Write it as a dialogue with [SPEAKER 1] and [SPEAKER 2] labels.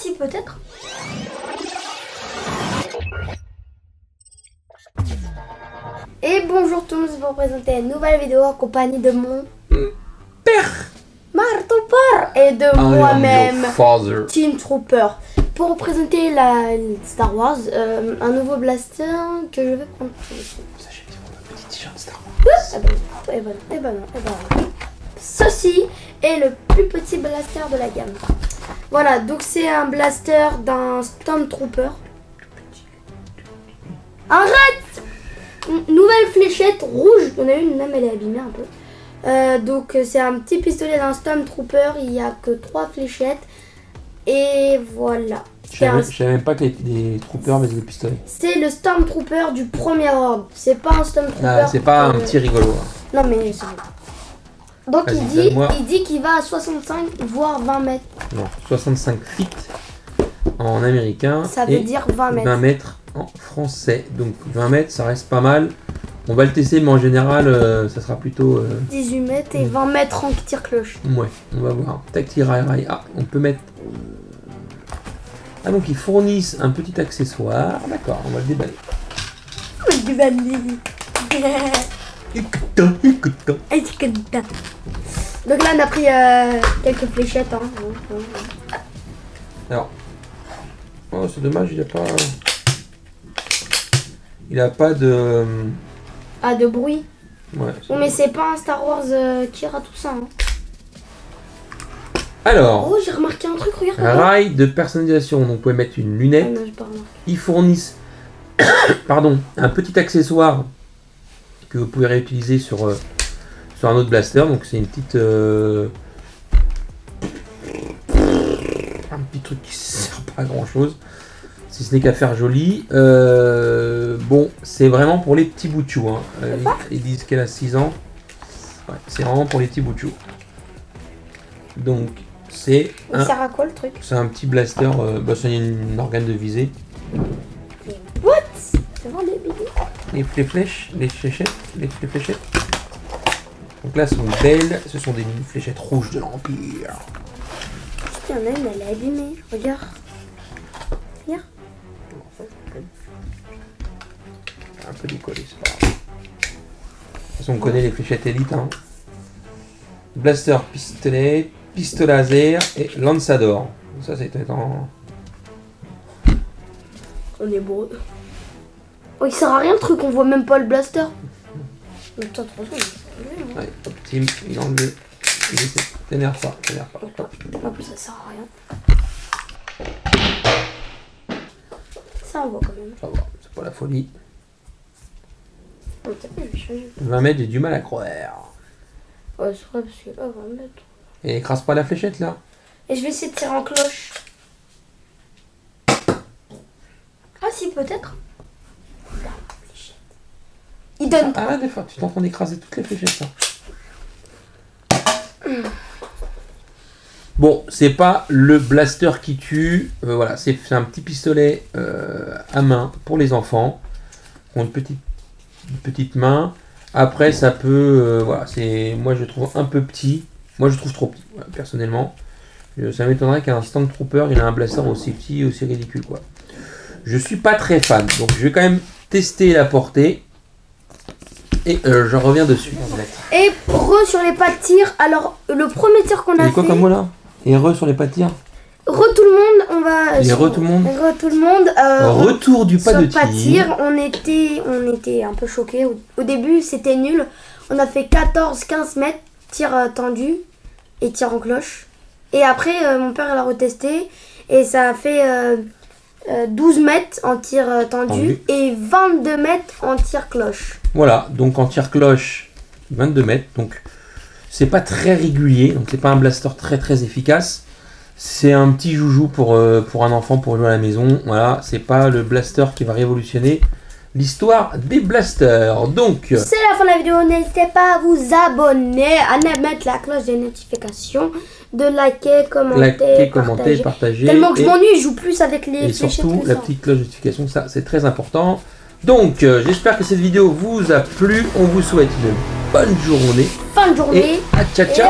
[SPEAKER 1] si, peut-être. Et bonjour tout le monde, je vais vous présenter une nouvelle vidéo en compagnie de mon
[SPEAKER 2] père
[SPEAKER 1] Marteau Père et de moi-même,
[SPEAKER 2] father.
[SPEAKER 1] Team Trooper. Pour vous présenter la Star Wars, un nouveau blaster que je vais prendre.
[SPEAKER 2] Sachez que c'est un petit t-shirt Star Wars.
[SPEAKER 1] Et ben non. Ceci est le plus petit blaster de la gamme. Voilà, donc c'est un blaster d'un Stormtrooper. Arrête! Nouvelle fléchette rouge. Il y en a une, même elle est abîmée un peu. Donc c'est un petit pistolet d'un Stormtrooper. Il n'y a que 3 fléchettes. Et voilà.
[SPEAKER 2] Je savais même pas que les troopers mettaient des pistolets.
[SPEAKER 1] C'est le Stormtrooper du premier ordre. C'est pas un Stormtrooper.
[SPEAKER 2] Ah, c'est pas un petit rigolo.
[SPEAKER 1] Non mais c'est bon. Donc il dit qu'il va à 65 voire 20 mètres.
[SPEAKER 2] Non, 65 feet en américain.
[SPEAKER 1] Ça veut dire 20 mètres.
[SPEAKER 2] 20 mètres en français. Donc 20 mètres, ça reste pas mal. On va le tester, mais en général, ça sera plutôt...
[SPEAKER 1] 18 mètres et 20 mètres en tir-cloche.
[SPEAKER 2] Ouais, on va voir. Tactile rail. Ah, on peut mettre... Ah, donc ils fournissent un petit accessoire. D'accord, on va le déballer.
[SPEAKER 1] Donc là on a pris quelques fléchettes. Hein.
[SPEAKER 2] Alors, oh, c'est dommage, il a pas de...
[SPEAKER 1] Ah, de bruit.
[SPEAKER 2] Ouais.
[SPEAKER 1] Bon, mais c'est pas un Star Wars qui ira tout ça. Hein.
[SPEAKER 2] Alors,
[SPEAKER 1] oh, j'ai remarqué un truc, regarde.
[SPEAKER 2] un rail de personnalisation, donc vous pouvez mettre une lunette.
[SPEAKER 1] Ah non, j'ai pas remarqué.
[SPEAKER 2] Ils fournissent pardon, un petit accessoire que vous pouvez réutiliser sur un autre blaster. Donc c'est une petite un petit truc qui sert pas à grand chose, si ce n'est qu'à faire joli. Bon, c'est vraiment pour les petits bouts de chou, hein. Ils disent qu'elle a 6 ans. Ouais, c'est vraiment pour les petits bouts de chou. Donc c'est
[SPEAKER 1] il sert à quoi le truc?
[SPEAKER 2] C'est un petit blaster, bah, c'est une organe de visée.
[SPEAKER 1] What? C'est vraiment des bébés.
[SPEAKER 2] Les flèches, les fléchettes. Donc là, ce sont belles, ce sont des fléchettes rouges de l'Empire.
[SPEAKER 1] Il y en a une, elle est abîmée. Regarde. Regarde.
[SPEAKER 2] Un peu décollé, c'est pas grave. De toute façon, on connaît les fléchettes élites. Hein. Blaster, pistolet, pistolet laser et lançador. Ça, c'était en...
[SPEAKER 1] On est beau. Oh, il sert à rien le truc, on voit même pas le blaster. Mais attends,
[SPEAKER 2] ouais, hop, Tim, il a enlevé. T'énerve pas.
[SPEAKER 1] En plus, ça sert à rien. Ça, on voit quand même.
[SPEAKER 2] Ça va, c'est pas la folie.
[SPEAKER 1] Oh, je vais changer.
[SPEAKER 2] 20 mètres, j'ai du mal à croire.
[SPEAKER 1] Ouais, c'est vrai, parce que là, 20 mètres.
[SPEAKER 2] Et écrase pas la fléchette là.
[SPEAKER 1] Et je vais essayer de tirer en cloche. Ah, si, peut-être. Il donne.
[SPEAKER 2] Ah, des fois, tu t'entends écraser toutes les fléchettes là. Bon, c'est pas le blaster qui tue. Voilà, c'est un petit pistolet à main pour les enfants. Qui ont une petite main. Après, ça peut. Voilà, c'est. Moi, je trouve un peu petit. Moi, je trouve trop petit, voilà, personnellement. Ça m'étonnerait qu'un Stormtrooper, il a un blaster aussi petit et aussi ridicule, quoi. Je suis pas très fan, donc je vais quand même tester la portée. Et je reviens dessus.
[SPEAKER 1] Et sur les pas de tir. Alors, le premier tir qu'on a fait.
[SPEAKER 2] quoi comme mot là? Et sur les pas de tir.
[SPEAKER 1] Tout le monde, on va.
[SPEAKER 2] Tout le monde.
[SPEAKER 1] Tout le monde.
[SPEAKER 2] Retour du pas de tir.
[SPEAKER 1] On était un peu choqués. Au début, c'était nul. On a fait 14-15 mètres, tir tendu et tir en cloche. Et après, mon père l'a retesté et ça a fait 12 mètres en tir tendu et 22 mètres en tir cloche. Voilà,
[SPEAKER 2] donc en tir cloche, 22 mètres. Donc c'est pas très régulier, donc c'est pas un blaster très efficace. C'est un petit joujou pour un enfant pour jouer à la maison. Voilà, c'est pas le blaster qui va révolutionner l'histoire des blasters. Donc
[SPEAKER 1] c'est la fin de la vidéo. N'hésitez pas à vous abonner, à mettre la cloche des notifications, de liker, commenter,
[SPEAKER 2] partager.
[SPEAKER 1] Tellement que je m'ennuie, je joue plus avec les fléchettes.
[SPEAKER 2] Et surtout la petite cloche de notification, ça c'est très important. Donc j'espère que cette vidéo vous a plu. On vous souhaite une bonne journée.
[SPEAKER 1] Fin de journée.
[SPEAKER 2] Et ciao.
[SPEAKER 1] Ciao.